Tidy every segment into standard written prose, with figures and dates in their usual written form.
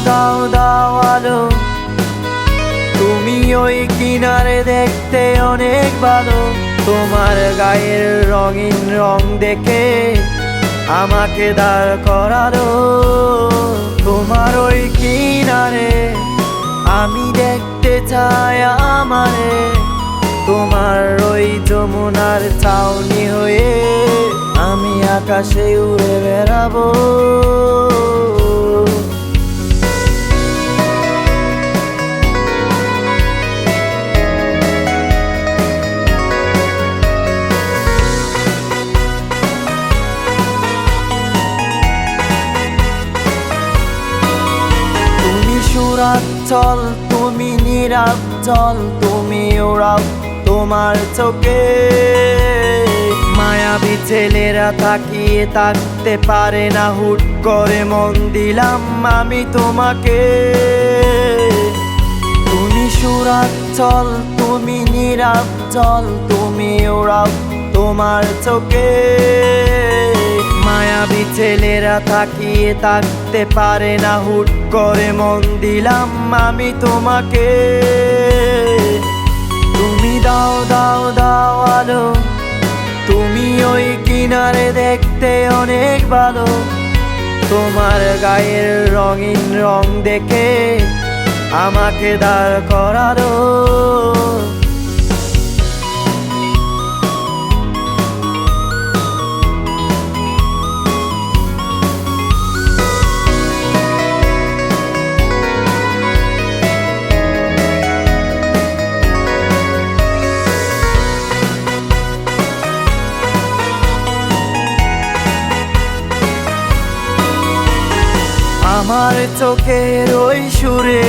দাও দাও আলো, তুমি ওই কিনারে দেখতে অনেক ভালো। তোমার গায়ের রঙিন রং দেখে আমাকে দাঁড় করালো। তোমার ওই কিনারে আমি দেখতে চাই আমারে, তোমার ওই যমুনার ছাউনি হয়ে আমি আকাশে উড়ে বেড়াবো। সুরাচল তুমি নিরাচল, তুমি ওরাও তোমার চোখে। মায়াবী ছেলেরা তাকিয়ে থাকতে পারে না, হুট করে মন দিলাম আমি তোমাকে। তুমি সুরাচল তুমি নিরাচল, তুমি ওরাও তোমার চোখে। মায়াবী ছেলেরা তাকিয়ে থাকতে পারে না, হুট করে মন দিলাম আমি তোমাকে। তুমি দাও দাও দাও আলো, তুমি ওই কিনারে দেখতে অনেক ভালো। তোমার গায়ের রঙিন রং দেখে আমাকে দাঁড় করালো। আমার চোখের ওই সুরে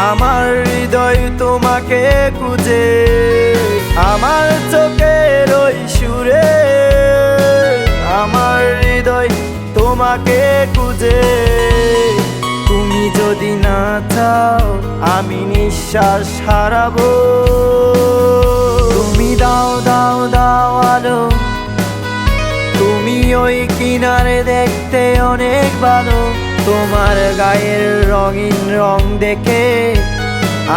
আমার হৃদয় তোমাকে খুঁজে। আমার চোখের ওই সুরে আমার হৃদয় তোমাকে খুঁজে। তুমি যদি না চাও আমি নিঃশ্বাস হারাবো। তুমি দাও দাও দাও আলো, তুমি ওই কিনারে দেখতে অনেক ভালো। তোমার গায়ের রঙিন রং দেখে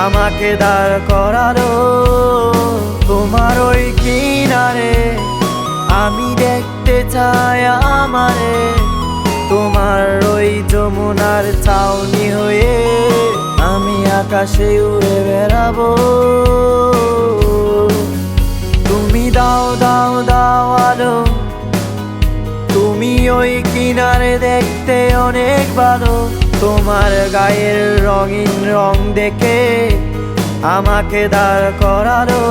আমাকে দাঁড় করালো। তোমার ওই কিনারে আমি দেখতে চাই আমারে, তোমার ওই যমুনার ছাউনি হয়ে আমি আকাশে উড়ে বেড়াবো। তুমি দাও দাও দাও আলো, তুমি ওই কিনারে দেখতে অনেক ভালো। তোমার গায়ের রঙিন রং দেখে আমাকে দাঁড় করালো।